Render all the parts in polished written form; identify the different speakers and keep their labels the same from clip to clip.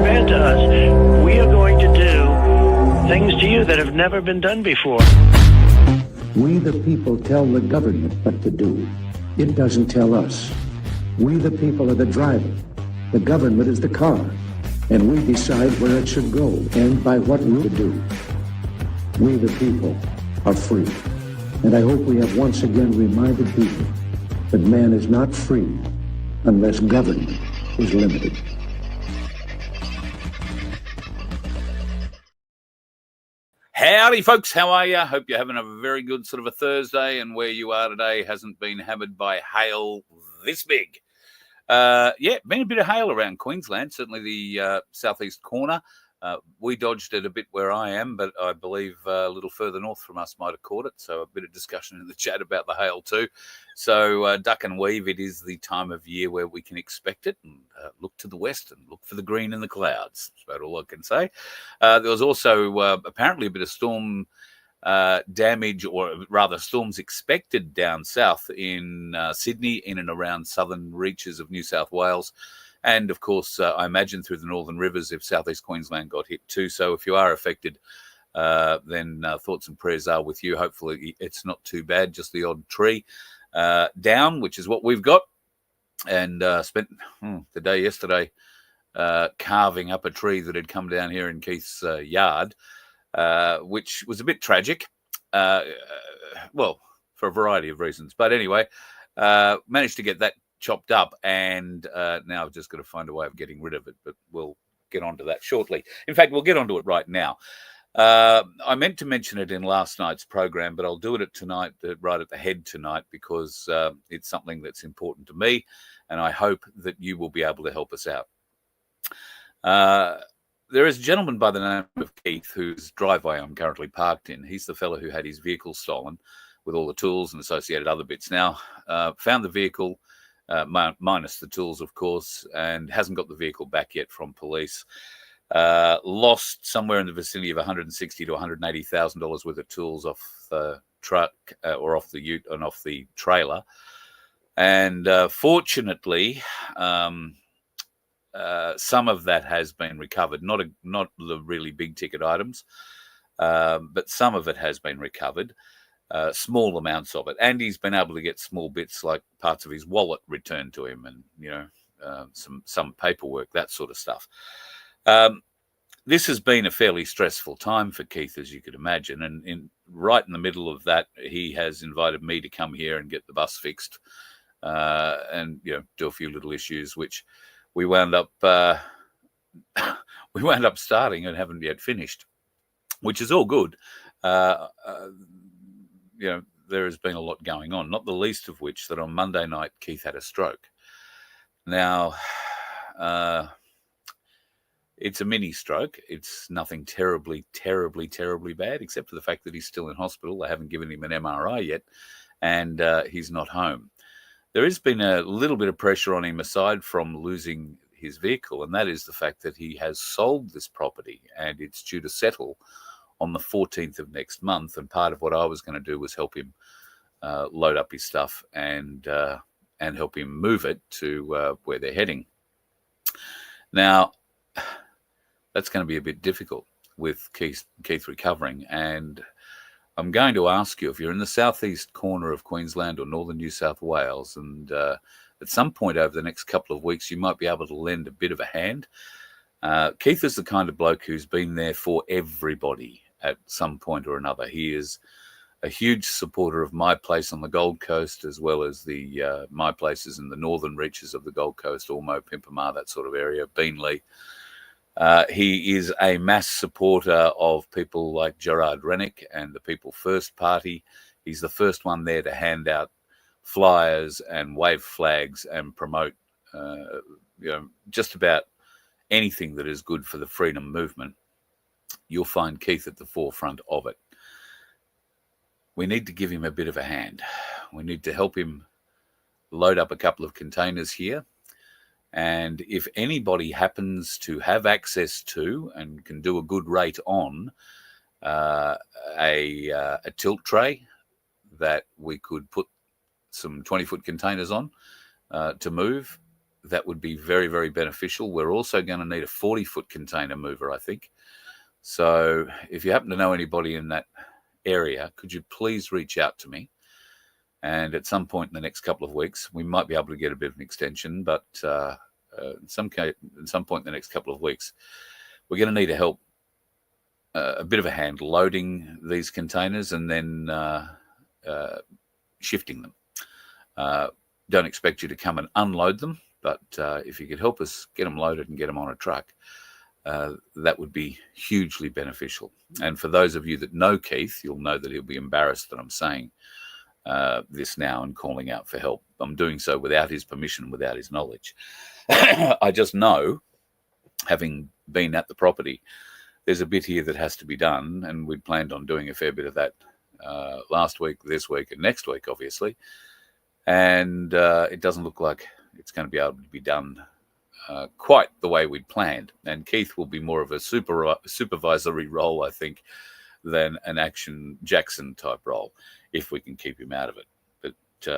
Speaker 1: bad to us, we are going to do things to you that have never been done before.
Speaker 2: We the people tell the government what to do. It doesn't tell us. We the people are the driver. The government is the car. And we decide where it should go and by what route to do. We the people are free. And I hope we have once again reminded people that man is not free unless government is limited.
Speaker 3: Howdy, folks. How are you? Hope you're having a very good sort of a Thursday, and where you are today hasn't been hammered by hail this big. Been a bit of hail around Queensland, certainly the southeast corner. We dodged it a bit where I am, but I believe a little further north from us might have caught it. So a bit of discussion in the chat about the hail too. So duck and weave, it is the time of year where we can expect it, and look to the west and look for the green in the clouds. That's about all I can say. There was also apparently a bit of storm damage, or rather storms expected down south in Sydney, in and around southern reaches of New South Wales. And, of course, I imagine through the northern rivers if southeast Queensland got hit too. So if you are affected, then thoughts and prayers are with you. Hopefully it's not too bad, just the odd tree down, which is what we've got. And spent the day yesterday carving up a tree that had come down here in Keith's yard, which was a bit tragic. Well, for a variety of reasons. But anyway, managed to get that chopped up, and now I've just got to find a way of getting rid of it, but we'll get onto that shortly. In fact, we'll get onto it right now. I meant to mention it in last night's program, but I'll do it tonight, right at the head tonight, because it's something that's important to me, and I hope that you will be able to help us out. There is a gentleman by the name of Keith whose driveway I'm currently parked in. He's the fellow who had his vehicle stolen with all the tools and associated other bits. Now, found the vehicle, minus the tools, of course, and hasn't got the vehicle back yet from police. Lost somewhere in the vicinity of $160,000 to $180,000 worth of tools off the truck or off the ute and off the trailer. And fortunately, some of that has been recovered. Not the really big ticket items, but some of it has been recovered. Small amounts of it, and he's been able to get small bits like parts of his wallet returned to him, and some paperwork, that sort of stuff. This has been a fairly stressful time for Keith, as you could imagine, and right in the middle of that, he has invited me to come here and get the bus fixed, and do a few little issues, which we wound up starting and haven't yet finished, which is all good. There has been a lot going on, not the least of which that on Monday night, Keith had a stroke. Now, it's a mini stroke. It's nothing terribly, terribly, terribly bad, except for the fact that he's still in hospital. They haven't given him an MRI yet, and he's not home. There has been a little bit of pressure on him aside from losing his vehicle, and that is the fact that he has sold this property, and it's due to settle on the 14th of next month, and part of what I was going to do was help him load up his stuff and help him move it to where they're heading. Now, that's going to be a bit difficult with Keith recovering, and I'm going to ask you, if you're in the southeast corner of Queensland or northern New South Wales, and at some point over the next couple of weeks, you might be able to lend a bit of a hand. Keith is the kind of bloke who's been there for everybody at some point or another. He is a huge supporter of my place on the Gold Coast, as well as the my places in the northern reaches of the Gold Coast, Ormo, Pimpamar, that sort of area, Beenleigh. He is a mass supporter of people like Gerard Rennick and the People First Party. He's the first one there to hand out flyers and wave flags and promote just about anything that is good for the freedom movement. You'll find Keith at the forefront of it. We need to give him a bit of a hand. We need to help him load up a couple of containers here. And if anybody happens to have access to and can do a good rate on a tilt tray that we could put some 20-foot containers on to move, that would be very, very beneficial. We're also going to need a 40-foot container mover, I think. So if you happen to know anybody in that area, could you please reach out to me? And at some point in the next couple of weeks, we might be able to get a bit of an extension, but at some point in the next couple of weeks, we're going to need help, a bit of a hand loading these containers and then shifting them. Don't expect you to come and unload them, but if you could help us get them loaded and get them on a truck, that would be hugely beneficial. And for those of you that know Keith, you'll know that he'll be embarrassed that I'm saying this now and calling out for help. I'm doing so without his permission, without his knowledge. I just know, having been at the property, there's a bit here that has to be done, and we'd planned on doing a fair bit of that last week, this week, and next week, obviously. And it doesn't look like it's going to be able to be done quite the way we'd planned. And Keith will be more of a supervisory role, I think, than an Action Jackson type role, if we can keep him out of it. But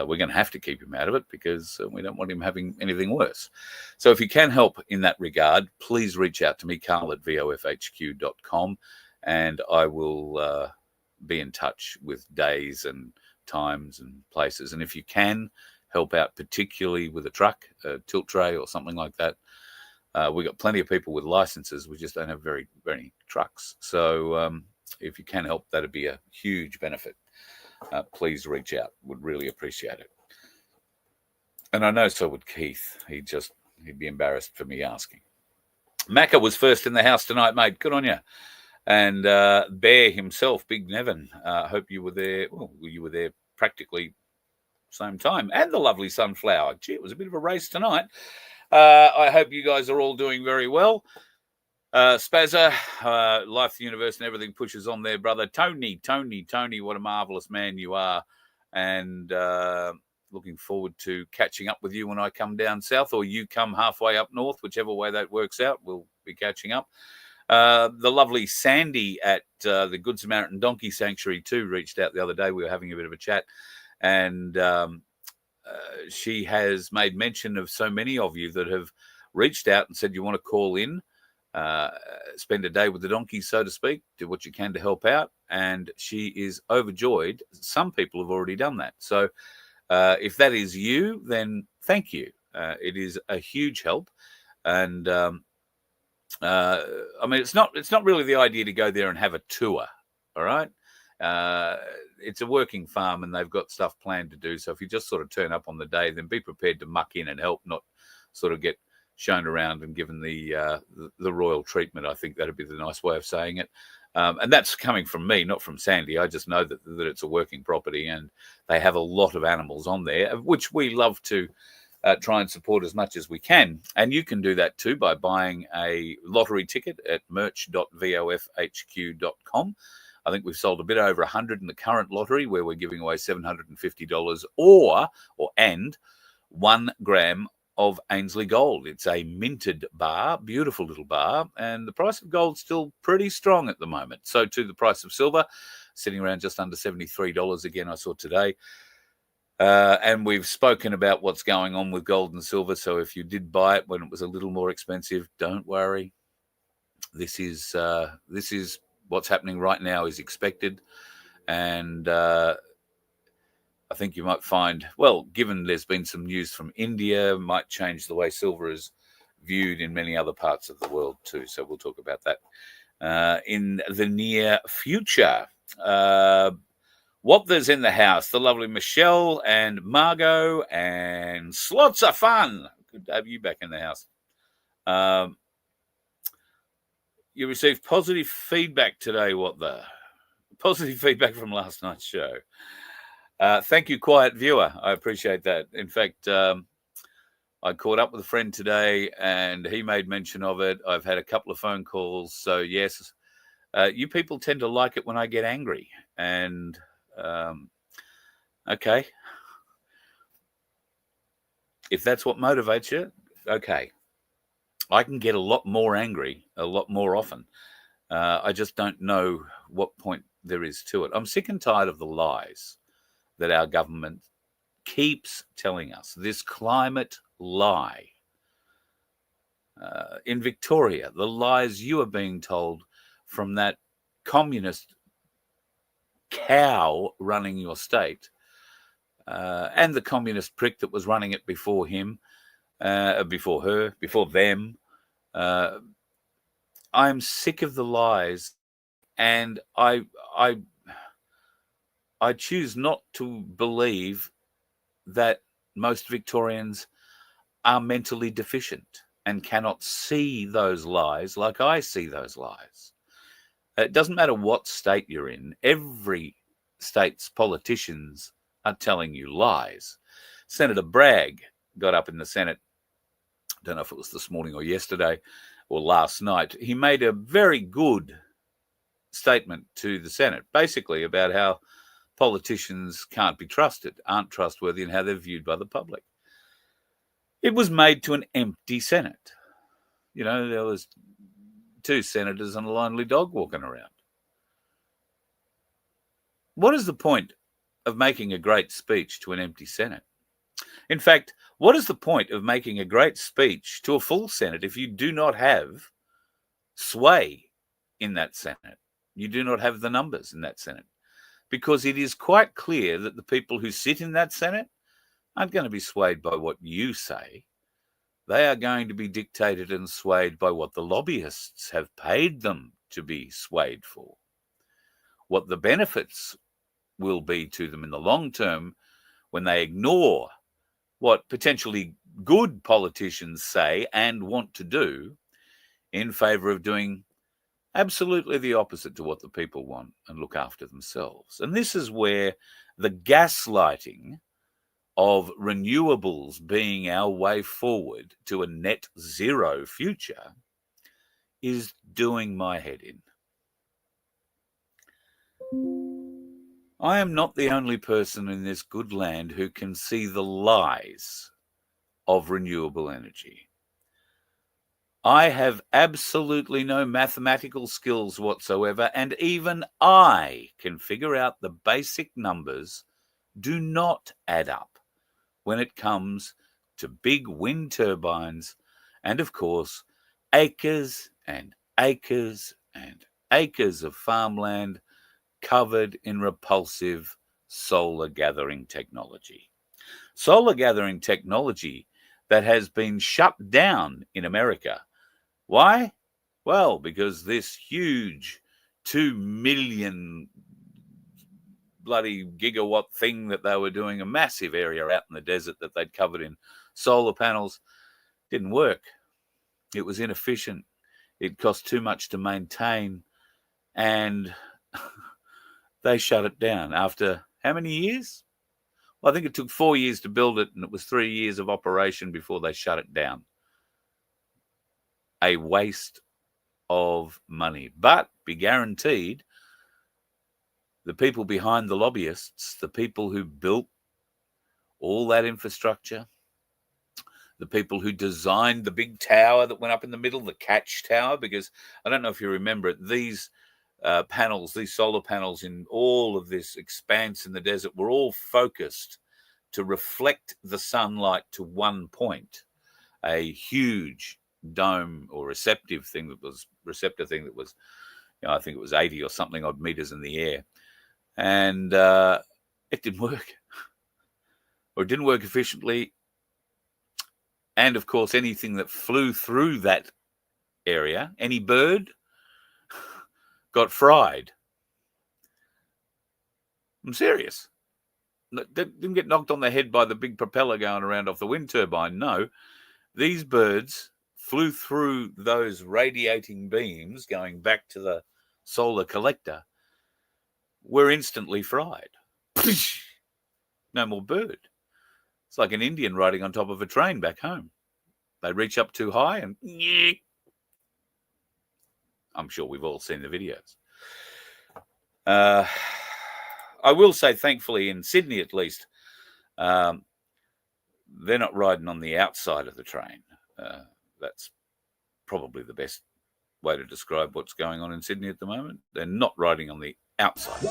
Speaker 3: we're going to have to keep him out of it because we don't want him having anything worse. So if you can help in that regard, please reach out to me, carl@vofhq.com, and I will be in touch with days and times and places. And if you can help out, particularly with a truck, a tilt tray or something like that, we've got plenty of people with licenses. We just don't have very many trucks. So if you can help, that'd be a huge benefit. Please reach out. Would really appreciate it. And I know so would Keith. He'd be embarrassed for me asking. Macca was first in the house tonight, mate. Good on you. And Bear himself, Big Nevin. I hope you were there. Well, you were there practically same time. And the lovely Sunflower. Gee, it was a bit of a race tonight. I hope you guys are all doing very well. Spazza, Life, the Universe, and everything pushes on there, brother. Tony, what a marvellous man you are. And looking forward to catching up with you when I come down south, or you come halfway up north, whichever way that works out. We'll be catching up. The lovely Sandy at the Good Samaritan Donkey Sanctuary too reached out the other day. We were having a bit of a chat, and she has made mention of so many of you that have reached out and said you want to call in, spend a day with the donkeys, so to speak, do what you can to help out. And she is overjoyed. Some people have already done that. So if that is you, then thank you. It is a huge help. And I mean, it's not really the idea to go there and have a tour. All right. It's a working farm and they've got stuff planned to do. So if you just sort of turn up on the day, then be prepared to muck in and help, not sort of get shown around and given the royal treatment. I think that'd be the nice way of saying it. And that's coming from me, not from Sandy. I just know that it's a working property and they have a lot of animals on there, which we love to try and support as much as we can. And you can do that too by buying a lottery ticket at merch.vofhq.com. I think we've sold a bit over 100 in the current lottery, where we're giving away $750 and 1 gram of Ainsley Gold. It's a minted bar, beautiful little bar, and the price of gold's still pretty strong at the moment. So too the price of silver, sitting around just under $73 again, I saw today. And we've spoken about what's going on with gold and silver. So if you did buy it when it was a little more expensive, don't worry. This is what's happening right now is expected. And I think you might find, well, given there's been some news from India, might change the way silver is viewed in many other parts of the world too. So we'll talk about that in the near future. What there's in the house, the lovely Michelle and Margot, and slots of fun. Good to have you back in the house. You received positive feedback today. What the? Positive feedback from last night's show. Thank you, quiet viewer. I appreciate that. In fact, I caught up with a friend today and he made mention of it. I've had a couple of phone calls. So, yes, you people tend to like it when I get angry. And, okay. If that's what motivates you, okay. I can get a lot more angry a lot more often. I just don't know what point there is to it. I'm sick and tired of the lies that our government keeps telling us. This climate lie. In Victoria, the lies you are being told from that communist cow running your state, and the communist prick that was running it before him, before her, before them. I'm sick of the lies, and I choose not to believe that most Victorians are mentally deficient and cannot see those lies like I see those lies. It doesn't matter what state you're in. Every state's politicians are telling you lies. Senator Bragg got up in the Senate, I don't know if it was this morning or yesterday or last night. He made a very good statement to the Senate, basically about how politicians can't be trusted, aren't trustworthy, and how they're viewed by the public. It was made to an empty Senate. You know, there was 2 senators and a lonely dog walking around. What is the point of making a great speech to an empty Senate? In fact, what is the point of making a great speech to a full Senate if you do not have sway in that Senate? You do not have the numbers in that Senate. Because it is quite clear that the people who sit in that Senate aren't going to be swayed by what you say. They are going to be dictated and swayed by what the lobbyists have paid them to be swayed for. What the benefits will be to them in the long term when they ignore what potentially good politicians say and want to do in favour of doing absolutely the opposite to what the people want and look after themselves. And this is where the gaslighting of renewables being our way forward to a net zero future is doing my head in. I am not the only person in this good land who can see the lies of renewable energy. I have absolutely no mathematical skills whatsoever, and even I can figure out the basic numbers do not add up when it comes to big wind turbines and, of course, acres and acres and acres of farmland covered in repulsive solar gathering technology. Solar gathering technology that has been shut down in America. Why? Well, because this huge 2 million bloody gigawatt thing that they were doing, a massive area out in the desert that they'd covered in solar panels, didn't work. It was inefficient. It cost too much to maintain, and they shut it down after how many years? Well, I think it took 4 years to build it, and it was 3 years of operation before they shut it down. A waste of money. But be guaranteed, the people behind the lobbyists, the people who built all that infrastructure, the people who designed the big tower that went up in the middle, the Kash tower, because I don't know if you remember it, these panels, these solar panels in all of this expanse in the desert were all focused to reflect the sunlight to one point, a huge dome or receptor thing that was, you know, I think it was 80 or something odd meters in the air. And it didn't work, or it didn't work efficiently. And of course, anything that flew through that area, any bird, got fried. I'm serious. They didn't get knocked on the head by the big propeller going around off the wind turbine. No, these birds flew through those radiating beams going back to the solar collector, were instantly fried. No more bird. It's like an Indian riding on top of a train back home. They reach up too high and I'm sure we've all seen the videos. I will say, thankfully, in Sydney at least, they're not riding on the outside of the train. That's probably the best way to describe what's going on in Sydney at the moment. They're not riding on the outside.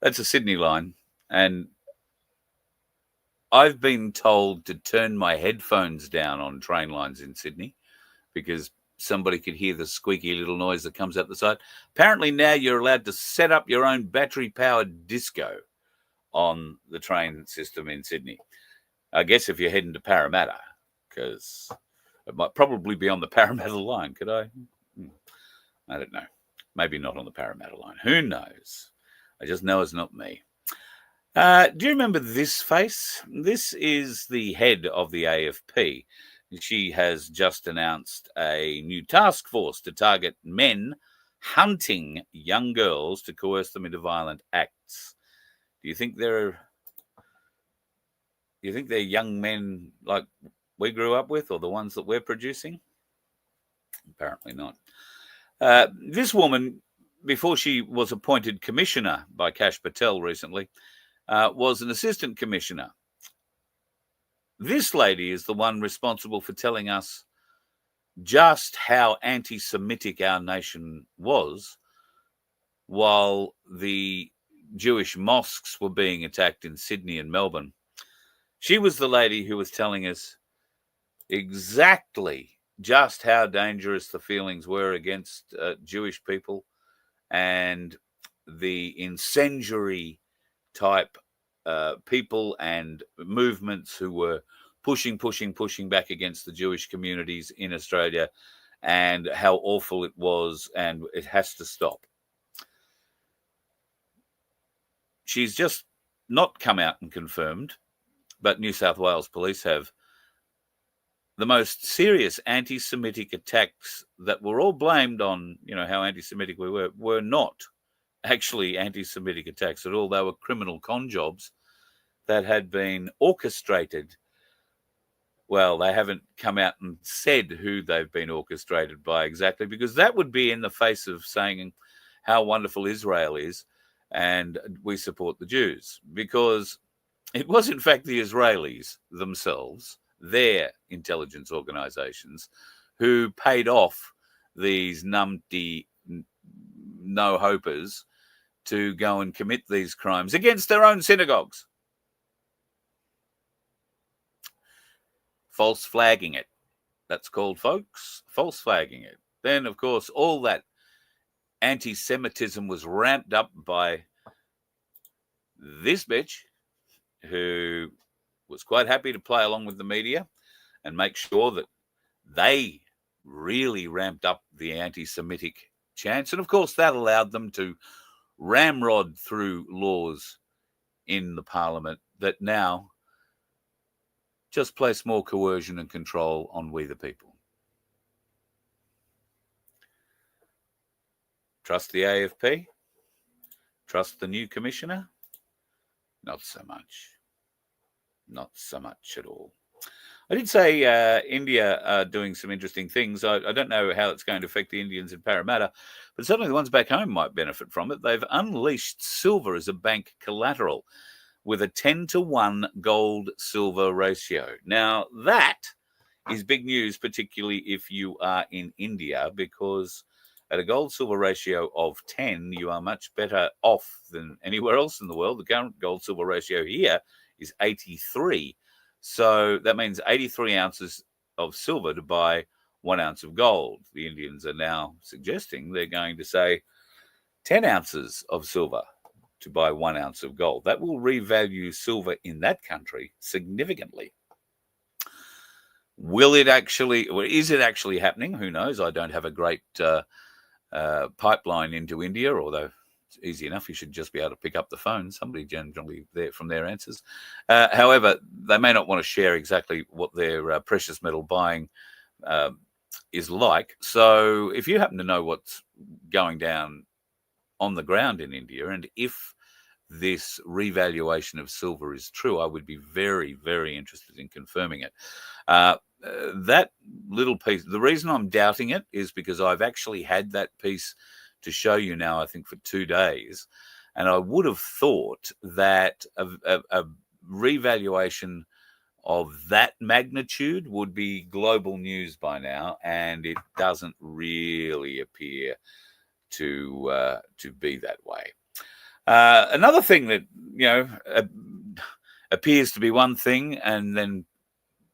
Speaker 3: That's a Sydney line. And I've been told to turn my headphones down on train lines in Sydney because somebody could hear the squeaky little noise that comes out the side. Apparently now you're allowed to set up your own battery-powered disco on the train system in Sydney. I guess if you're heading to Parramatta, because it might probably be on the Parramatta line. Could I? I don't know. Maybe not on the Parramatta line. Who knows? I just know it's not me. Do you remember this face? This is the head of the AFP. She has just announced a new task force to target men hunting young girls to coerce them into violent acts. Do you think they're young men like we grew up with, or the ones that we're producing? Apparently not. This woman, before she was appointed commissioner by Kash Patel recently, was an assistant commissioner. This lady is the one responsible for telling us just how anti-Semitic our nation was while the Jewish mosques were being attacked in Sydney and Melbourne. She was the lady who was telling us exactly just how dangerous the feelings were against Jewish people and the incendiary type people and movements who were pushing back against the Jewish communities in Australia, and how awful it was, and it has to stop. She's just not come out and confirmed, but New South Wales police have, the most serious anti-Semitic attacks that were all blamed on, how anti-Semitic we were not actually anti-Semitic attacks at all. They were criminal con jobs that had been orchestrated. Well, they haven't come out and said who they've been orchestrated by exactly, because that would be in the face of saying how wonderful Israel is and we support the Jews, because it was in fact the Israelis themselves, their intelligence organizations, who paid off these numpty no-hopers to go and commit these crimes against their own synagogues. False flagging it. That's called, folks, false flagging it. Then, of course, all that anti-Semitism was ramped up by this bitch, who was quite happy to play along with the media and make sure that they really ramped up the anti-Semitic chants. And, of course, that allowed them to ramrod through laws in the parliament that now just place more coercion and control on we the people. Trust the AFP? Trust the new commissioner? Not so much. Not so much at all. I did say India are doing some interesting things. I don't know how it's going to affect the Indians in Parramatta, but certainly the ones back home might benefit from it. They've unleashed silver as a bank collateral with a 10-to-1 gold-silver ratio. Now, that is big news, particularly if you are in India, because at a gold-silver ratio of 10, you are much better off than anywhere else in the world. The current gold-silver ratio here is 83. So that means 83 ounces of silver to buy 1 ounce of gold. The Indians are now suggesting they're going to say 10 ounces of silver to buy 1 ounce of gold. That will revalue silver in that country significantly. Will it actually, or is it actually happening? Who knows? I don't have a great pipeline into India, although it's easy enough. You should just be able to pick up the phone. Somebody generally there from their answers. However, they may not want to share exactly what their precious metal buying is like. So if you happen to know what's going down on the ground in India, and if this revaluation of silver is true, I would be very, very interested in confirming it. That little piece, the reason I'm doubting it is because I've actually had that piece to show you now, I think, for 2 days. And I would have thought that a revaluation of that magnitude would be global news by now, and it doesn't really appear to be that way. Another thing that, appears to be one thing and then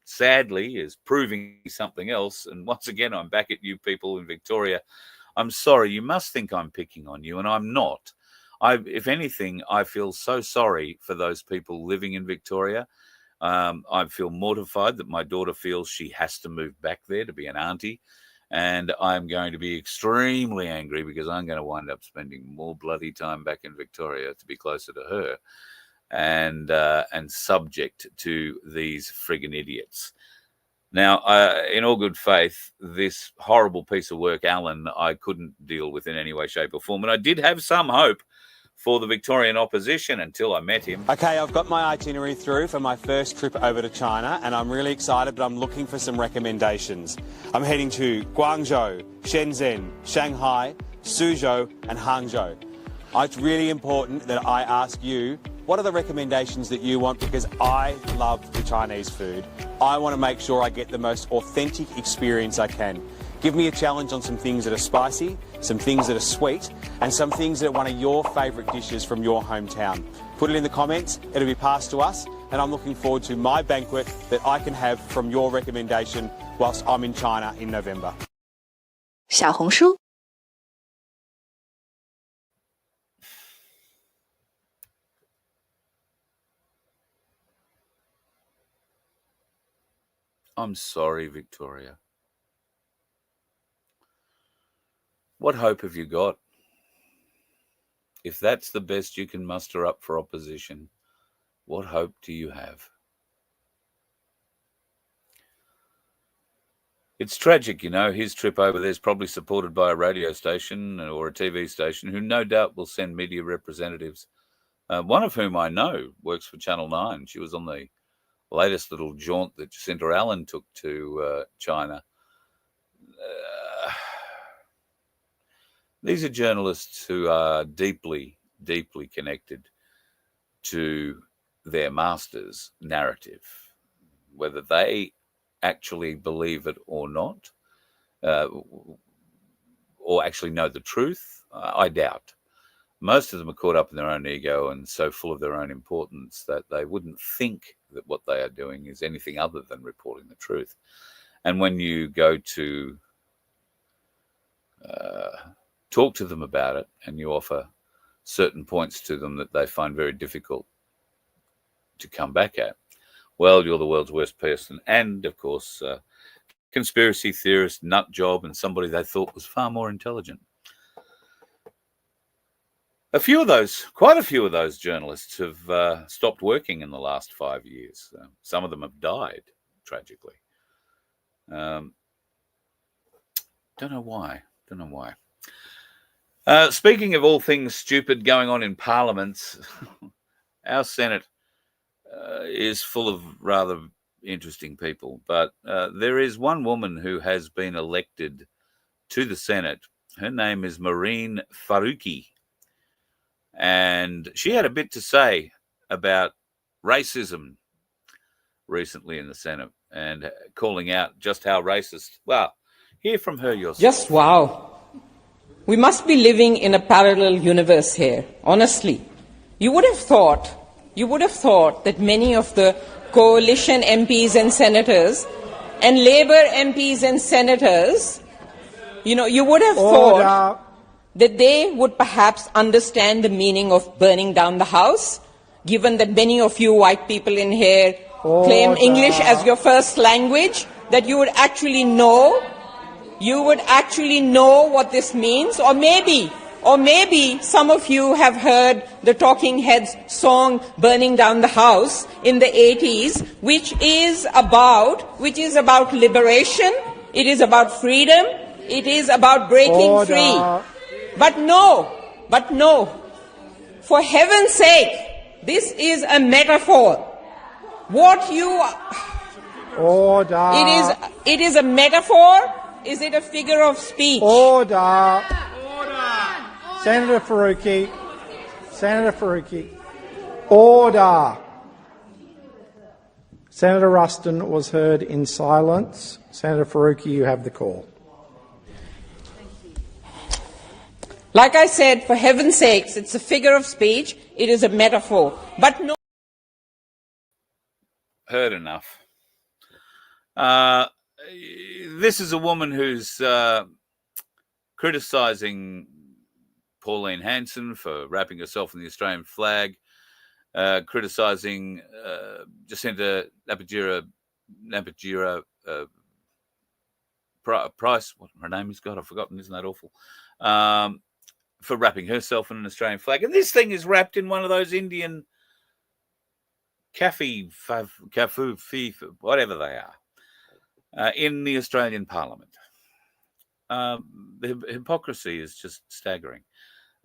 Speaker 3: sadly is proving something else. And once again, I'm back at you people in Victoria. I'm sorry, you must think I'm picking on you, and I'm not. If anything, I feel so sorry for those people living in Victoria. I feel mortified that my daughter feels she has to move back there to be an auntie. And I'm going to be extremely angry because I'm going to wind up spending more bloody time back in Victoria to be closer to her and subject to these friggin' idiots. Now, in all good faith, this horrible piece of work, Alan, I couldn't deal with in any way, shape or form. And I did have some hope for the Victorian opposition until I met him.
Speaker 4: Okay, I've got my itinerary through for my first trip over to China, and I'm really excited, but I'm looking for some recommendations. I'm heading to Guangzhou, Shenzhen, Shanghai, Suzhou and Hangzhou. It's really important that I ask you, what are the recommendations that you want? Because I love the Chinese food. I want to make sure I get the most authentic experience I can. Give me a challenge on some things that are spicy, some things that are sweet, and some things that are one of your favourite dishes from your hometown. Put it in the comments, it'll be passed to us, and I'm looking forward to my banquet that I can have from your recommendation whilst I'm in China in November.
Speaker 5: 小红书
Speaker 3: I'm sorry, Victoria. What hope have you got? If that's the best you can muster up for opposition, what hope do you have? It's tragic, his trip over there is probably supported by a radio station or a TV station who no doubt will send media representatives, one of whom I know works for Channel 9. She was on the latest little jaunt that Jacinta Allen took to China. These are journalists who are deeply, deeply connected to their master's narrative, whether they actually believe it or not, or actually know the truth, I doubt. Most of them are caught up in their own ego and so full of their own importance that they wouldn't think that what they are doing is anything other than reporting the truth. And when you go to talk to them about it and you offer certain points to them that they find very difficult to come back at, well, you're the world's worst person. And, of course, conspiracy theorist, nut job, and somebody they thought was far more intelligent. Quite a few of those journalists have stopped working in the last 5 years. Some of them have died, tragically. Don't know why. Speaking of all things stupid going on in parliaments, our Senate is full of rather interesting people. But there is one woman who has been elected to the Senate. Her name is Mehreen Faruqi. And she had a bit to say about racism recently in the Senate and calling out just how racist. Well, hear from her yourself.
Speaker 6: Just wow. We must be living in a parallel universe here, honestly. You would have thought that many of the coalition MPs and senators and Labour MPs and senators, you would have thought that they would perhaps understand the meaning of burning down the house, given that many of you white people in here claim English as your first language, that you would actually know what this means, or maybe some of you have heard the Talking Heads song Burning Down the House in the 80s, which is about liberation, it is about freedom, it is about breaking free. But no, for heaven's sake, this is a metaphor. It is a metaphor. Is it a figure of speech?
Speaker 7: Order. Senator Faruqi. Order. Senator Ruston was heard in silence. Senator Faruqi, you have the call.
Speaker 6: Like I said, for heaven's sakes, it's a figure of speech. It is a metaphor. But no.
Speaker 3: Heard enough. This is a woman who's criticising Pauline Hanson for wrapping herself in the Australian flag, criticising Jacinta Napigira Price, what her name is, God, I've forgotten, isn't that awful, for wrapping herself in an Australian flag. And this thing is wrapped in one of those Indian kafu, whatever they are, in the Australian Parliament. The hypocrisy is just staggering.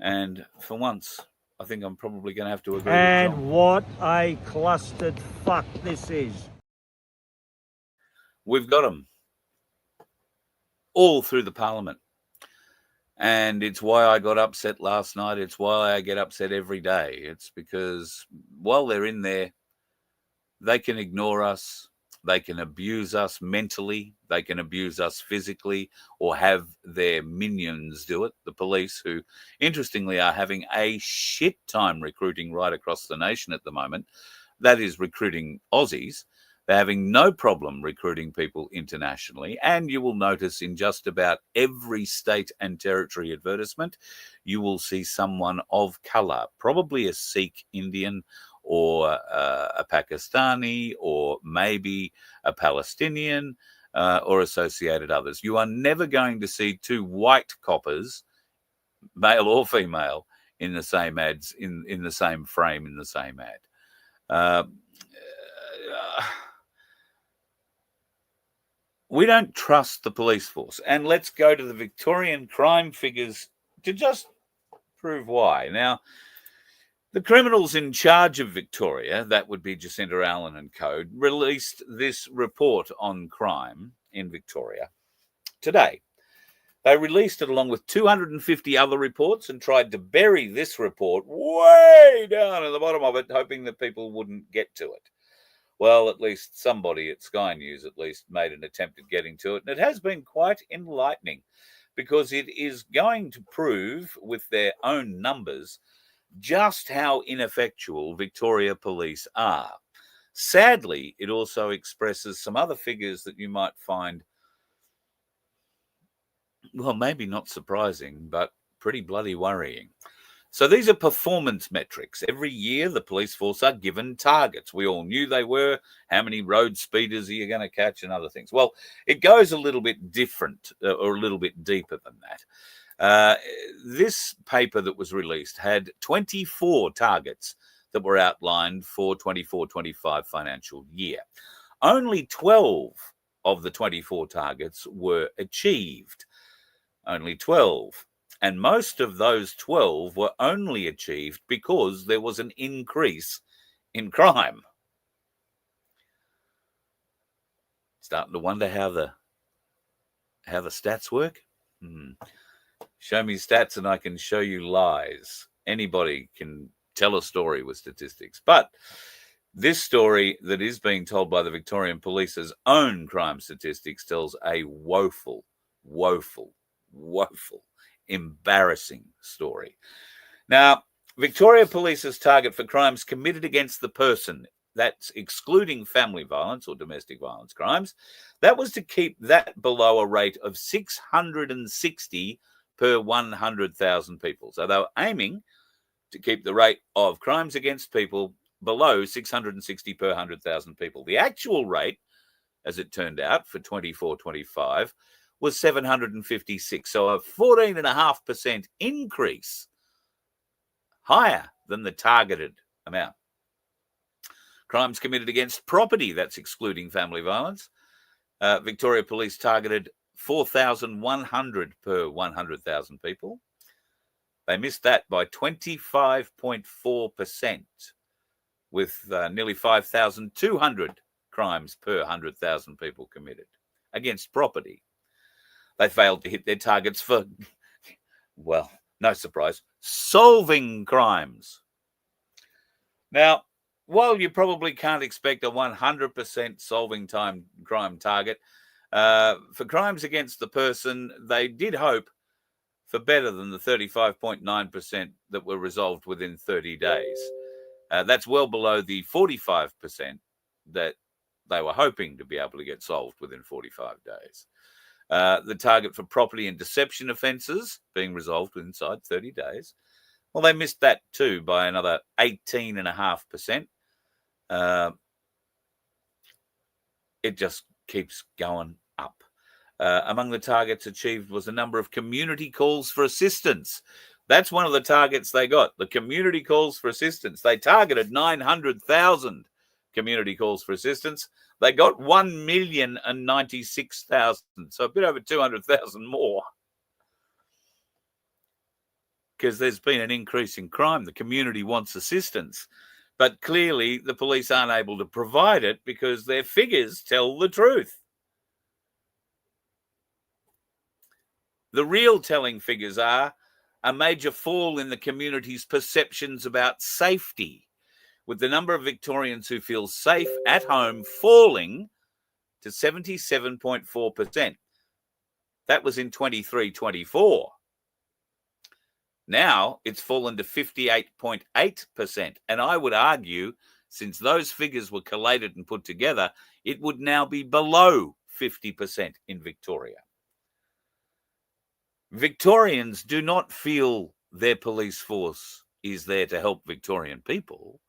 Speaker 3: And for once, I think I'm probably going to have to agree with John.
Speaker 8: And what a clustered fuck this is.
Speaker 3: We've got them all through the Parliament. And it's why I got upset last night. It's why I get upset every day. It's because while they're in there, they can ignore us. They can abuse us mentally. They can abuse us physically, or have their minions do it, the police, who, interestingly, are having a shit time recruiting right across the nation at the moment. That is recruiting Aussies. They're having no problem recruiting people internationally. And you will notice in just about every state and territory advertisement, you will see someone of colour, probably a Sikh Indian, or a Pakistani, or maybe a Palestinian, or associated others. You are never going to see two white coppers, male or female, in the same ads, in the same frame, in the same ad. We don't trust the police force. And let's go to the Victorian crime figures to just prove why. Now, the criminals in charge of Victoria, that would be Jacinta Allen and co., released this report on crime in Victoria today. They released it along with 250 other reports and tried to bury this report way down at the bottom of it, hoping that people wouldn't get to it. Well, at least somebody at Sky News at least made an attempt at getting to it. And it has been quite enlightening, because it is going to prove with their own numbers just how ineffectual Victoria Police are. Sadly, it also expresses some other figures that you might find, well, maybe not surprising, but pretty bloody worrying. So these are performance metrics. Every year, the police force are given targets. We all knew they were. How many road speeders are you going to catch and other things? Well, it goes a little bit different, or a little bit deeper than that. This paper that was released had 24 targets that were outlined for 24-25 financial year. Only 12 of the 24 targets were achieved. Only 12. And most of those 12 were only achieved because there was an increase in crime. Starting to wonder how the stats work. Show me stats and I can show you lies. Anybody can tell a story with statistics. But this story that is being told by the Victorian Police's own crime statistics tells a woeful, embarrassing story. Now, Victoria Police's target for crimes committed against the person, that's excluding family violence or domestic violence crimes, that was to keep that below a rate of 660 per 100,000 people. So they were aiming to keep the rate of crimes against people below 660 per 100,000 people. The actual rate, as it turned out, for 24-25 was 756. So a 14.5% increase, higher than the targeted amount. Crimes committed against property, that's excluding family violence. Victoria Police targeted 4,100 per 100,000 people. They missed that by 25.4%, with nearly 5,200 crimes per 100,000 people committed against property. They failed to hit their targets for, well, no surprise, solving crimes. Now, while you probably can't expect a 100% solving crime target, for crimes against the person, they did hope for better than the 35.9% that were resolved within 30 days. That's well below the 45% that they were hoping to be able to get solved within 45 days. The target for property and deception offences being resolved inside 30 days. Well, they missed that too by another 18.5%. It just keeps going up. Among the targets achieved was a number of community calls for assistance. That's one of the targets they got, the community calls for assistance. They targeted 900,000 community calls for assistance. They got 1,096,000, so a bit over 200,000 more. Because there's been an increase in crime. The community wants assistance. But clearly the police aren't able to provide it because their figures tell the truth. The real telling figures are a major fall in the community's perceptions about safety, with the number of Victorians who feel safe at home falling to 77.4%. That was in 23-24. Now it's fallen to 58.8%. And I would argue, since those figures were collated and put together, it would now be below 50% in Victoria. Victorians do not feel their police force is there to help Victorian people.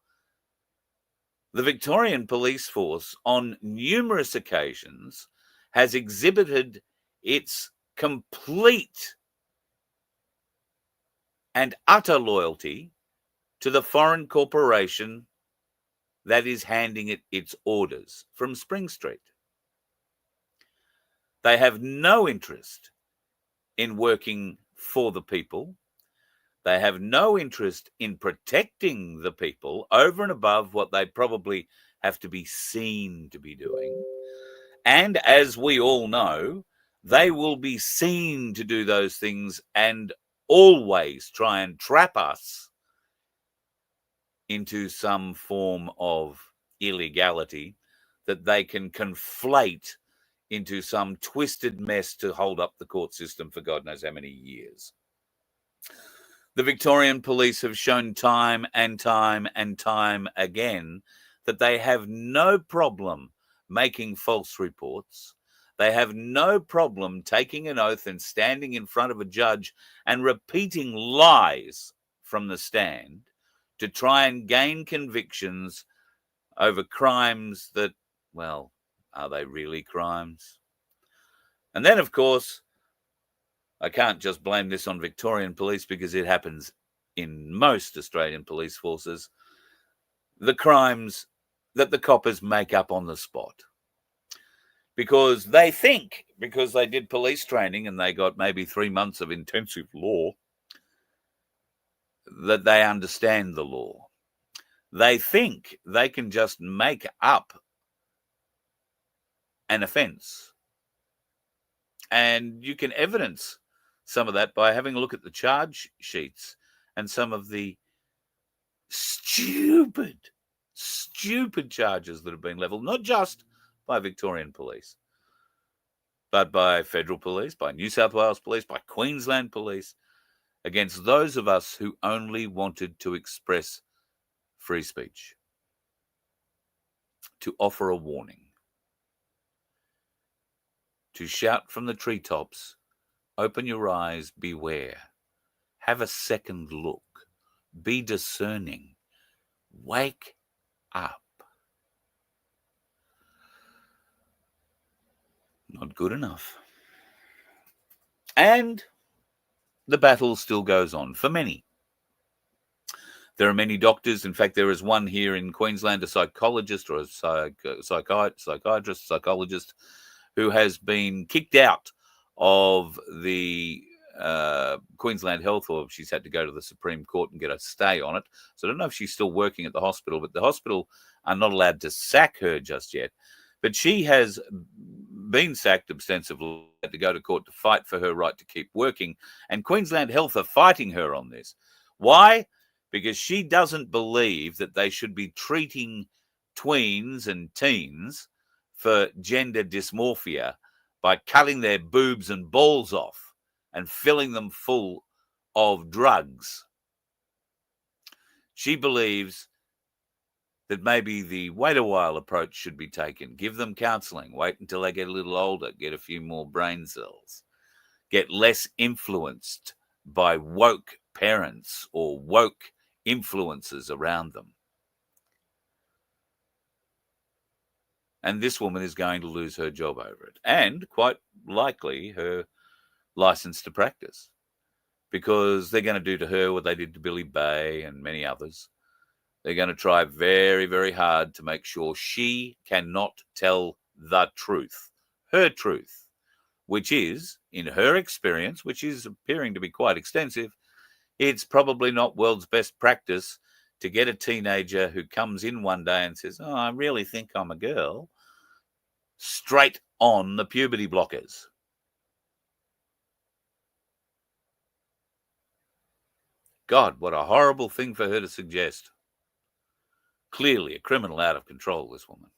Speaker 3: The Victorian police force, on numerous occasions, has exhibited its complete and utter loyalty to the foreign corporation that is handing it its orders from Spring Street. They have no interest in working for the people. They have no interest in protecting the people over and above what they probably have to be seen to be doing. And as we all know, they will be seen to do those things and always try and trap us into some form of illegality that they can conflate into some twisted mess to hold up the court system for God knows how many years. The Victorian police have shown time and time and time again that they have no problem making false reports. They have no problem taking an oath and standing in front of a judge and repeating lies from the stand to try and gain convictions over crimes that, well, are they really crimes? And then, of course, I can't just blame this on Victorian police because it happens in most Australian police forces. The crimes that the coppers make up on the spot. Because they think, because they did police training and they got maybe 3 months of intensive law, that they understand the law. They think they can just make up an offence. And you can evidence some of that by having a look at the charge sheets and some of the stupid charges that have been levelled, not just by Victorian police, but by federal police, by New South Wales police, by Queensland police, against those of us who only wanted to express free speech, to offer a warning, to shout from the treetops, open your eyes, beware, have a second look, be discerning, wake up. Not good enough. And the battle still goes on for many. There are many doctors. In fact, there is one here in Queensland, a psychologist or a psychologist, who has been kicked out of the Queensland Health, or she's had to go to the Supreme Court and get a stay on it. So I don't know if she's still working at the hospital, but the hospital are not allowed to sack her just yet. But she has been sacked ostensibly, to go to court to fight for her right to keep working. And Queensland Health are fighting her on this. Why? Because she doesn't believe that they should be treating tweens and teens for gender dysmorphia by cutting their boobs and balls off and filling them full of drugs. She believes that maybe the wait a while approach should be taken. Give them counseling. Wait until they get a little older, get a few more brain cells, get less influenced by woke parents or woke influences around them. And this woman is going to lose her job over it, and quite likely her license to practice, because they're going to do to her what they did to Billy Bay and many others. They're going to try very, very hard to make sure she cannot tell the truth, her truth, which is, in her experience, which is appearing to be quite extensive, it's probably not world's best practice to get a teenager who comes in one day and says, oh, I really think I'm a girl, straight on the puberty blockers. God, what a horrible thing for her to suggest. Clearly a criminal out of control, this woman.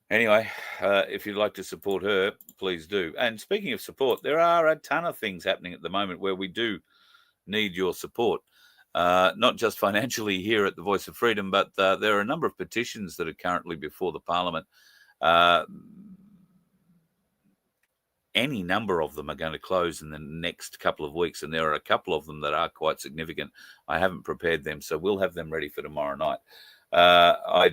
Speaker 3: Anyway, if you'd like to support her, please do. And speaking of support, there are a ton of things happening at the moment where we do need your support. Not just financially here at the Voice of Freedom, but there are a number of petitions that are currently before the Parliament. Any number of them are going to close in the next couple of weeks, and there are a couple of them that are quite significant. I haven't prepared them, so we'll have them ready for tomorrow night. I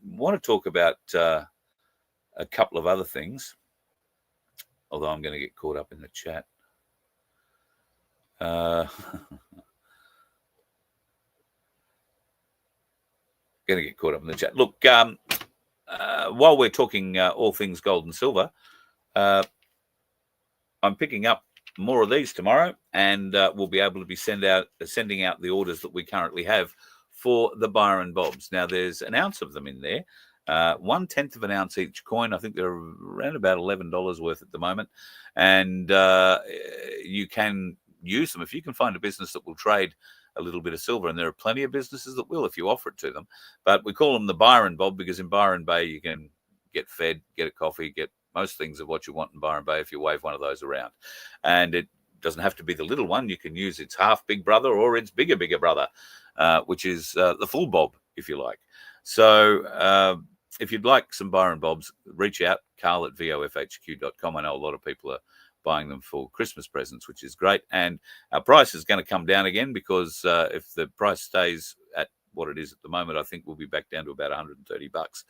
Speaker 3: want to talk about a couple of other things, although I'm going to get caught up in the chat. Going to get caught up in the chat. Look, while we're talking all things gold and silver, I'm picking up more of these tomorrow, and we'll be able to be sending out the orders that we currently have for the Byron Bobs. Now, there's an ounce of them in there, 1/10 of an ounce each coin. I think they're around about $11 worth at the moment, and you can use them if you can find a business that will trade a little bit of silver, and there are plenty of businesses that will if you offer it to them. But we call them the Byron Bob because in Byron Bay you can get fed, get a coffee, get most things of what you want in Byron Bay if you wave one of those around. And it doesn't have to be the little one. You can use its half big brother or its bigger brother, which is the full bob, if you like. So if you'd like some Byron Bobs, reach out, carl@vofhq.com. I know a lot of people are buying them for Christmas presents, which is great. And our price is going to come down again because if the price stays at what it is at the moment, I think we'll be back down to about $130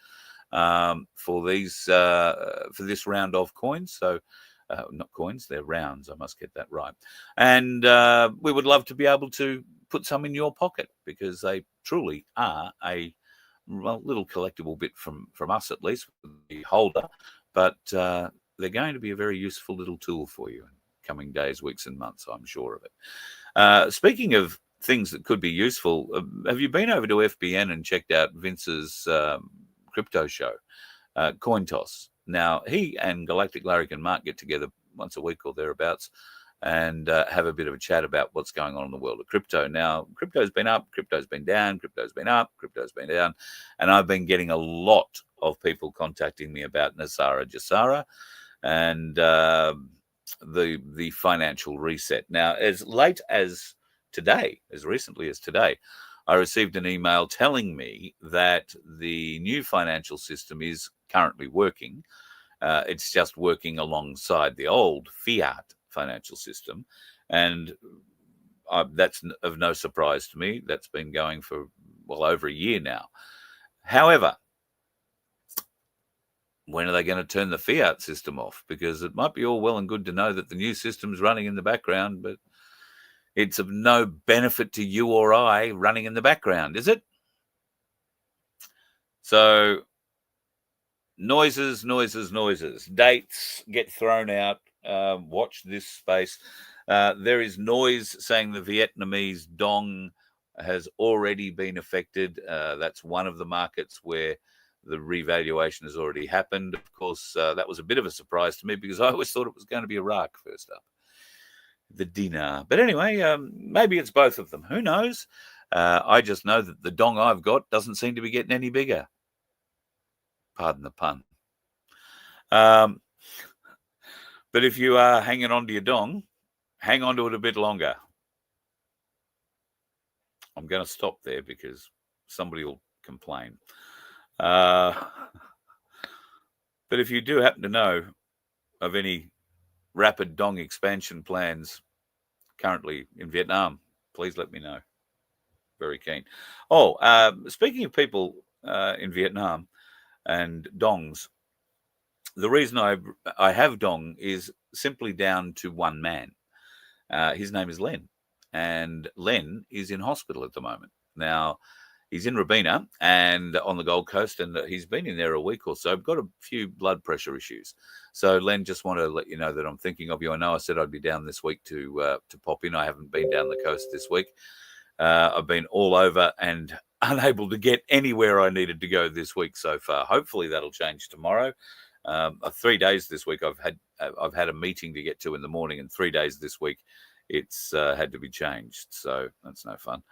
Speaker 3: for these for this round of coins. So not coins, they're rounds. I must get that right. And we would love to be able to put some in your pocket because they truly are a little collectible bit from us, at least, the holder. But they're going to be a very useful little tool for you in coming days, weeks, and months. I'm sure of it. Speaking of things that could be useful, have you been over to FBN and checked out Vince's crypto show, Coin Toss? Now, he and Galactic Larry and Mark get together once a week or thereabouts and have a bit of a chat about what's going on in the world of crypto. Now, crypto's been up, crypto's been down, crypto's been up, crypto's been down, and I've been getting a lot of people contacting me about Nasara Jasara and the financial reset. Now, as late as today, as recently as today, I received an email telling me that the new financial system is currently working. It's just working alongside the old fiat financial system. And that's of no surprise to me. That's been going for well over a year now. However, when are they going to turn the fiat system off? Because it might be all well and good to know that the new system's running in the background, but it's of no benefit to you or I running in the background, is it? So noises. Dates get thrown out. Watch this space. There is noise saying the Vietnamese dong has already been affected. That's one of the markets where the revaluation has already happened. Of course, that was a bit of a surprise to me because I always thought it was going to be Iraq first up, the dinar. But anyway, maybe it's both of them. Who knows? I just know that the dong I've got doesn't seem to be getting any bigger. Pardon the pun. But if you are hanging on to your dong, hang on to it a bit longer. I'm going to stop there because somebody will complain. But if you do happen to know of any rapid dong expansion plans currently in Vietnam, please let me know. Very keen. Oh, speaking of people in Vietnam and dongs, the reason I have dong is simply down to one man. His name is Len, and Len is in hospital at the moment. Now, he's in Robina and on the Gold Coast, and he's been in there a week or so. I've got a few blood pressure issues. So, Len, just want to let you know that I'm thinking of you. I know I said I'd be down this week to pop in. I haven't been down the coast this week. I've been all over and unable to get anywhere I needed to go this week so far. Hopefully that'll change tomorrow. 3 days this week I've had a meeting to get to in the morning, and 3 days this week it's had to be changed. So that's no fun.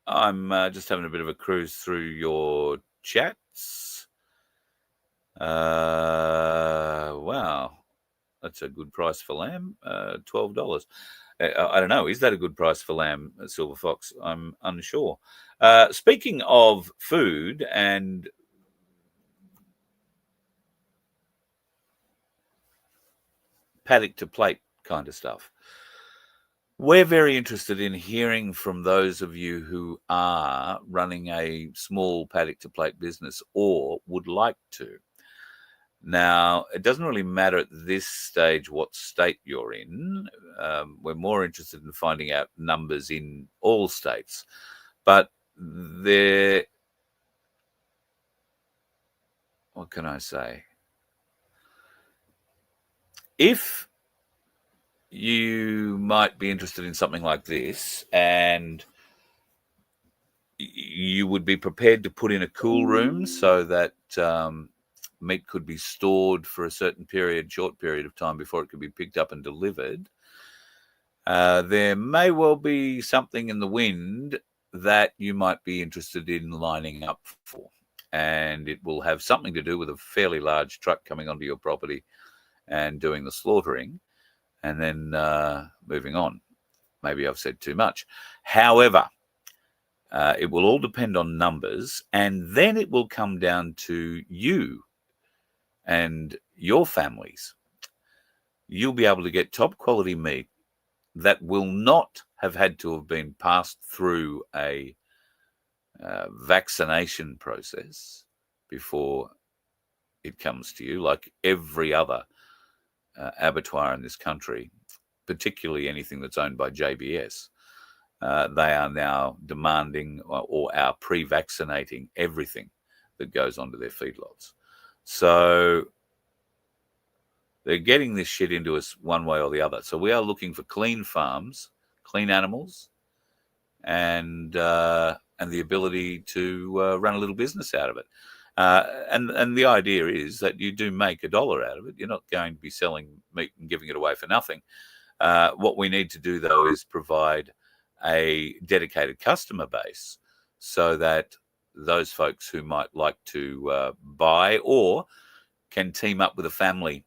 Speaker 3: I'm just having a bit of a cruise through your chats. Wow. That's a good price for lamb, $12. I don't know. Is that a good price for lamb, Silver Fox? I'm unsure. Speaking of food and paddock to plate kind of stuff, we're very interested in hearing from those of you who are running a small paddock to plate business or would like to. Now, it doesn't really matter at this stage what state you're in. We're more interested in finding out numbers in all states. But what can I say? If you might be interested in something like this and you would be prepared to put in a cool room so that meat could be stored for a short period of time before it could be picked up and delivered, there may well be something in the wind that you might be interested in lining up for. And it will have something to do with a fairly large truck coming onto your property and doing the slaughtering and then moving on. Maybe I've said too much. However, it will all depend on numbers, and then it will come down to you and your families. You'll be able to get top quality meat that will not have had to have been passed through a vaccination process before it comes to you, like every other abattoir in this country, particularly anything that's owned by JBS. They are now demanding or are pre-vaccinating everything that goes onto their feedlots. So they're getting this shit into us one way or the other. So we are looking for clean farms, clean animals, and the ability to run a little business out of it. And the idea is that you do make $1 out of it. You're not going to be selling meat and giving it away for nothing. What we need to do, though, is provide a dedicated customer base so that those folks who might like to buy or can team up with a family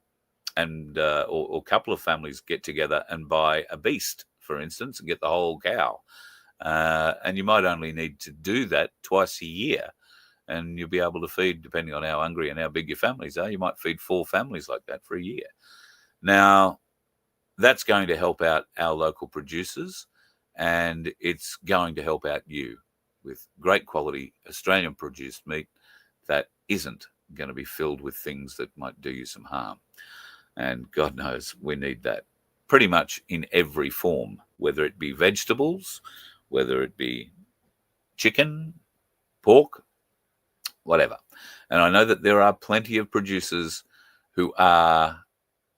Speaker 3: and or a couple of families get together and buy a beast, for instance, and get the whole cow. And you might only need to do that twice a year, and you'll be able to feed, depending on how hungry and how big your families are, you might feed 4 families like that for a year. Now, that's going to help out our local producers, and it's going to help out you with great quality Australian produced meat that isn't going to be filled with things that might do you some harm. And God knows we need that pretty much in every form, whether it be vegetables, whether it be chicken, pork, whatever. And I know that there are plenty of producers who are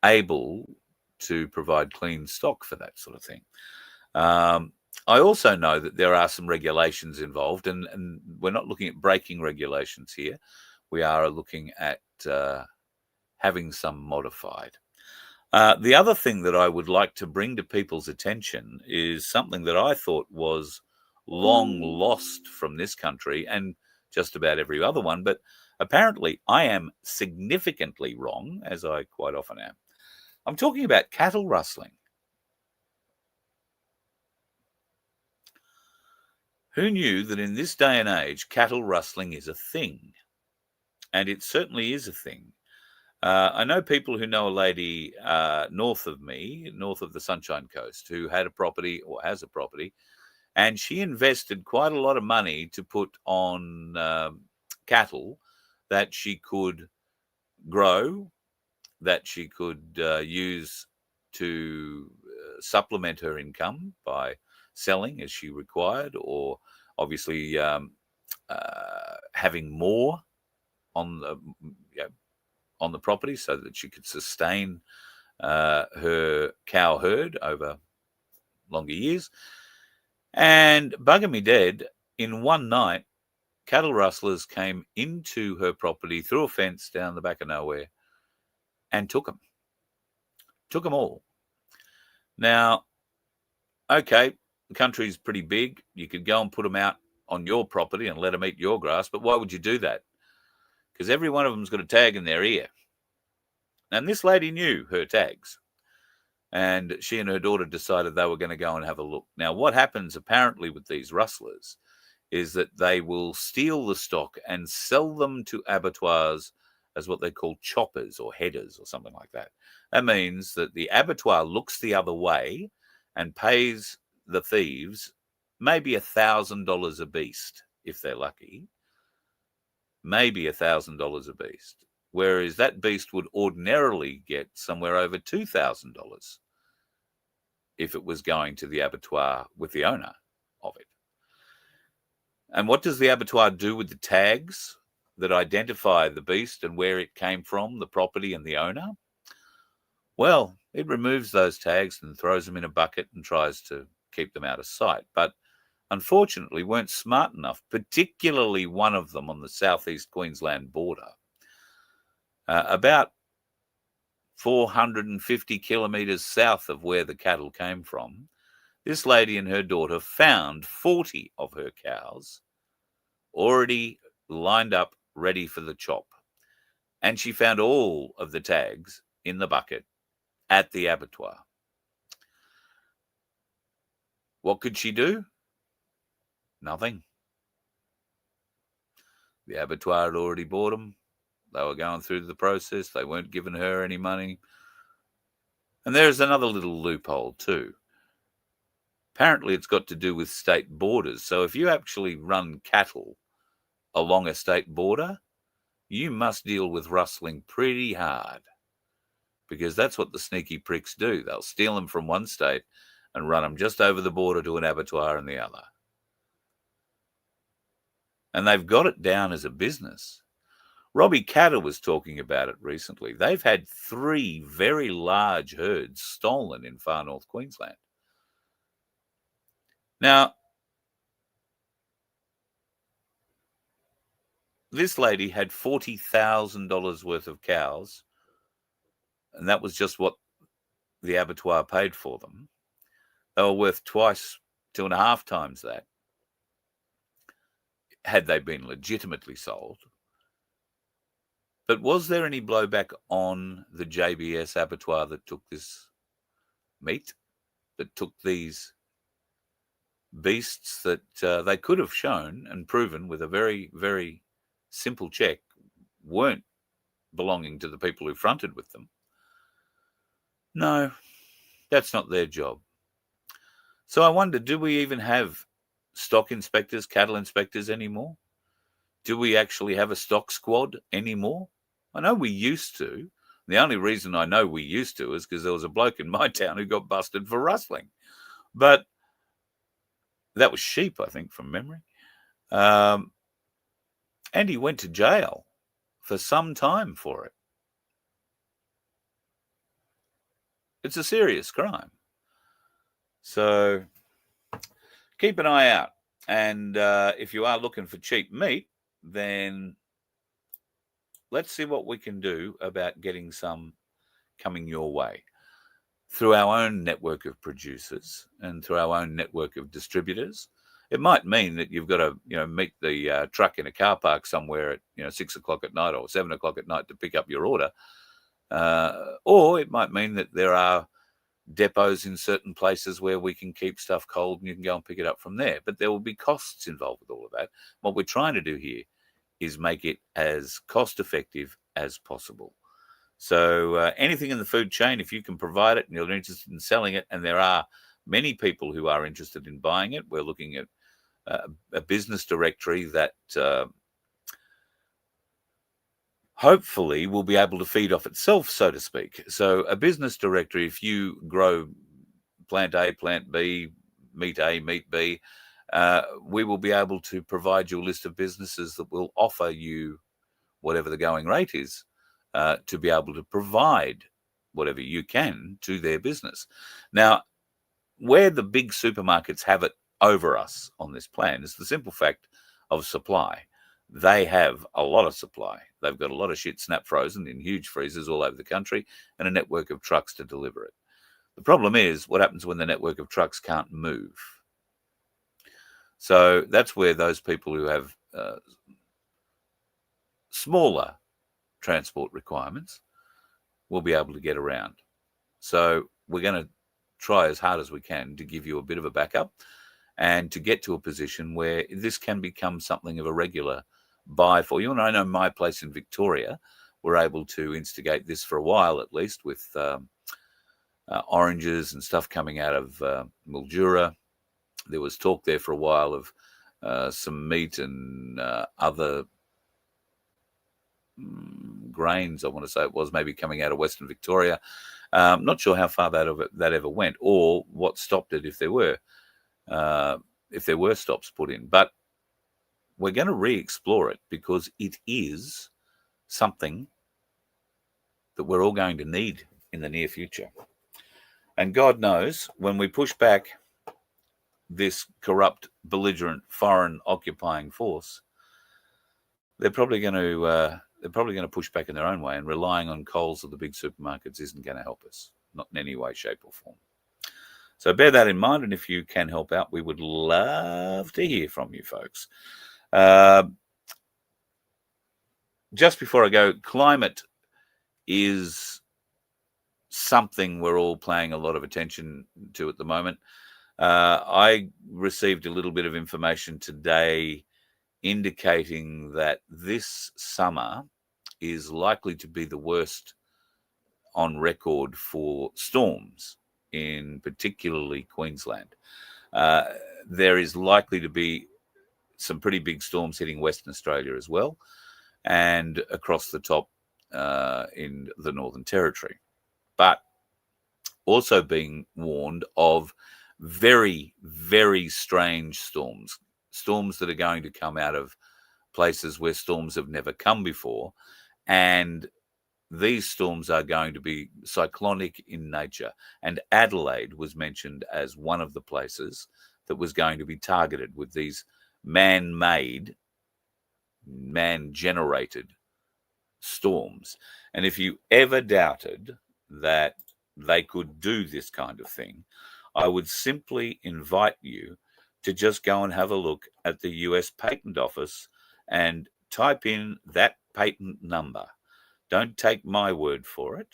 Speaker 3: able to provide clean stock for that sort of thing. I also know that there are some regulations involved, and we're not looking at breaking regulations here. We are looking at having some modified. The other thing that I would like to bring to people's attention is something that I thought was long lost from this country and just about every other one. But Apparently, I am significantly wrong, as I quite often am. I'm talking about cattle rustling. Who knew that in this day and age, cattle rustling is a thing? And it certainly is a thing. I know people who know a lady north of me, north of the Sunshine Coast, who had a property or has a property, and she invested quite a lot of money to put on cattle that she could grow, that she could use to supplement her income by selling as she required, or obviously having more on the property so that she could sustain her cow herd over longer years. And bugger me dead, in one night, cattle rustlers came into her property through a fence down the back of nowhere and took them. Took them all. Now, okay, the country's pretty big. You could go and put them out on your property and let them eat your grass, but why would you do that? Because every one of them's got a tag in their ear. And this lady knew her tags. And she and her daughter decided they were going to go and have a look. Now, what happens apparently with these rustlers is that they will steal the stock and sell them to abattoirs as what they call choppers or headers or something like that. That means that the abattoir looks the other way and pays the thieves maybe $1,000 a beast, if they're lucky. Maybe $1,000 a beast. Whereas that beast would ordinarily get somewhere over $2,000 if it was going to the abattoir with the owner of it. And what does the abattoir do with the tags that identify the beast and where it came from, the property and the owner? Well, it removes those tags and throws them in a bucket and tries to keep them out of sight. But unfortunately weren't smart enough, particularly one of them on the southeast Queensland border. About 450 kilometres south of where the cattle came from, this lady and her daughter found 40 of her cows already lined up, ready for the chop. And she found all of the tags in the bucket at the abattoir. What could she do? Nothing. The abattoir had already bought them. They were going through the process. They weren't giving her any money. And there's another little loophole too. Apparently it's got to do with state borders. So if you actually run cattle along a state border, you must deal with rustling pretty hard, because that's what the sneaky pricks do. They'll steal them from one state and run them just over the border to an abattoir in the other. And they've got it down as a business. Robbie Catter was talking about it recently. They've had 3 very large herds stolen in far north Queensland. Now, this lady had $40,000 worth of cows, and that was just what the abattoir paid for them. They were worth 2.5 times that, had they been legitimately sold. But was there any blowback on the JBS abattoir that took this meat, that took these beasts that they could have shown and proven with a very, very simple check weren't belonging to the people who fronted with them? No, that's not their job. So I wonder, do we even have stock inspectors, cattle inspectors anymore? Do we actually have a stock squad anymore? I know we used to. The only reason I know we used to is because there was a bloke in my town who got busted for rustling. But that was sheep, I think, from memory. And he went to jail for some time for it. It's a serious crime. So keep an eye out. And if you are looking for cheap meat, then let's see what we can do about getting some coming your way through our own network of producers and through our own network of distributors It might mean that you've got to, meet the truck in a car park somewhere at, 6 o'clock at night or 7 o'clock at night to pick up your order. Or it might mean that there are depots in certain places where we can keep stuff cold and you can go and pick it up from there. But there will be costs involved with all of that. What we're trying to do here is make it as cost effective as possible. So anything in the food chain, if you can provide it and you're interested in selling it, and there are many people who are interested in buying it, we're looking at a business directory that hopefully will be able to feed off itself, so to speak. So a business directory, if you grow plant A, plant B, meat A, meat B, we will be able to provide you a list of businesses that will offer you whatever the going rate is to be able to provide whatever you can to their business. Now, where the big supermarkets have it over us on this plan is the simple fact of supply. They have a lot of supply. They've got a lot of shit snap frozen in huge freezers all over the country and a network of trucks to deliver it. The problem is what happens when the network of trucks can't move. So that's where those people who have smaller transport requirements will be able to get around. So we're going to try as hard as we can to give you a bit of a backup and to get to a position where this can become something of a regular buy for you. And I know my place in Victoria, we're able to instigate this for a while at least with oranges and stuff coming out of Mildura. There was talk there for a while of some meat and other grains, I want to say it was, maybe coming out of Western Victoria. Not sure how far that ever went or what stopped it if there were stops put in. But we're going to re-explore it because it is something that we're all going to need in the near future. And God knows when we push back this corrupt, belligerent, foreign occupying force, they're probably going to push back in their own way, and relying on Coles or the big supermarkets isn't going to help us, not in any way, shape or form. So bear that in mind, and if you can help out, we would love to hear from you folks. Just before I go, climate is something we're all paying a lot of attention to at the moment. I received a little bit of information today indicating that this summer is likely to be the worst on record for storms in particularly Queensland. There is likely to be some pretty big storms hitting Western Australia as well, and across the top in the Northern Territory. But also being warned of very, very strange storms that are going to come out of places where storms have never come before. And these storms are going to be cyclonic in nature. And Adelaide was mentioned as one of the places that was going to be targeted with these man-made, man-generated storms. And if you ever doubted that they could do this kind of thing, I would simply invite you to just go and have a look at the US Patent Office and type in that patent number. Don't take my word for it.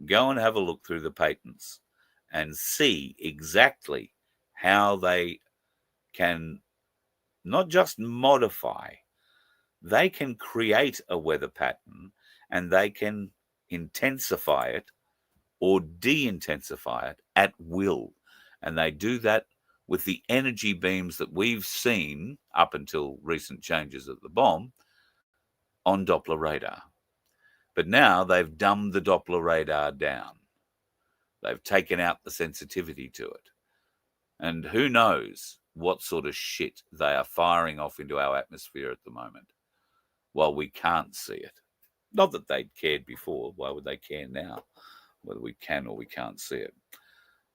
Speaker 3: Go and have a look through the patents and see exactly how they can not just modify, they can create a weather pattern and they can intensify it or de-intensify it at will. And they do that with the energy beams that we've seen up until recent changes of the bomb on Doppler radar. But now they've dumbed the Doppler radar down. They've taken out the sensitivity to it. And who knows what sort of shit they are firing off into our atmosphere at the moment while we can't see it. Not that they'd cared before. Why would they care now? Whether we can or we can't see it.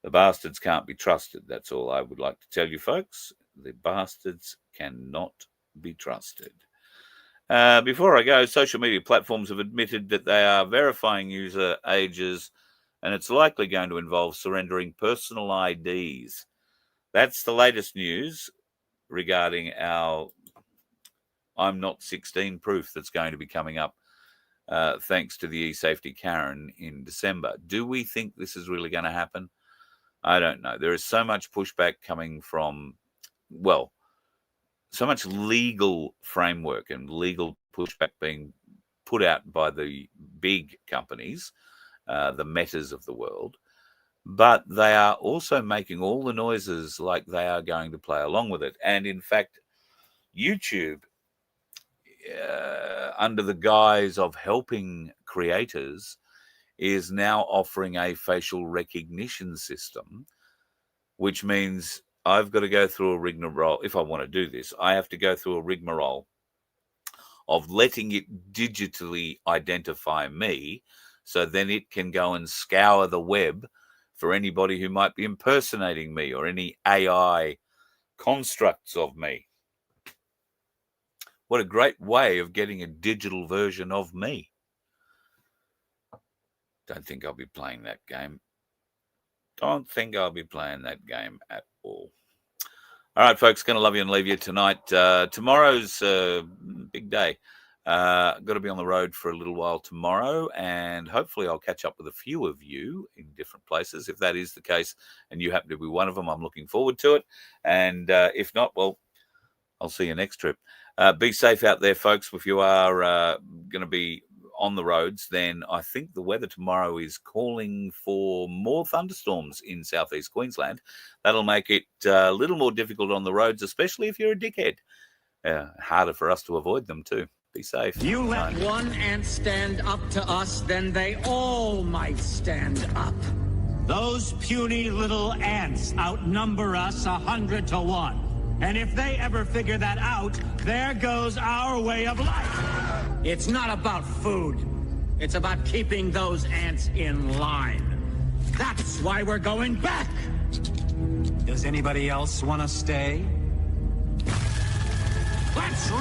Speaker 3: The bastards can't be trusted. That's all I would like to tell you, folks. The bastards cannot be trusted. Before I go, social media platforms have admitted that they are verifying user ages, and it's likely going to involve surrendering personal IDs. That's the latest news regarding our I'm Not 16 proof that's going to be coming up thanks to the eSafety Karen in December. Do we think this is really going to happen? I don't know. There is so much pushback coming from, well, so much legal framework and legal pushback being put out by the big companies, the Metas of the world, but they are also making all the noises like they are going to play along with it. And in fact, YouTube, under the guise of helping creators, is now offering a facial recognition system, which means I've got to go through a rigmarole. If I want to do this, I have to go through a rigmarole of letting it digitally identify me, so then it can go and scour the web for anybody who might be impersonating me or any AI constructs of me. What a great way of getting a digital version of me. Don't think I'll be playing that game. Don't think I'll be playing that game at all. All right, folks, going to love you and leave you tonight. Tomorrow's a big day. Got to be on the road for a little while tomorrow, and hopefully I'll catch up with a few of you in different places. If that is the case and you happen to be one of them, I'm looking forward to it. And if not, well, I'll see you next trip. Be safe out there, folks. If you are going to be on the roads, then I think the weather tomorrow is calling for more thunderstorms in southeast Queensland. That'll make it a little more difficult on the roads, especially if you're a dickhead. Harder for us to avoid them too. Be safe.
Speaker 9: You let one ant stand up to us, then they all might stand up.
Speaker 10: Those puny little ants outnumber us 100 to 1. And if they ever figure that out, there goes our way of life.
Speaker 9: It's not about food. It's about keeping those ants in line. That's why we're going back.
Speaker 10: Does anybody else want to stay?
Speaker 9: Let's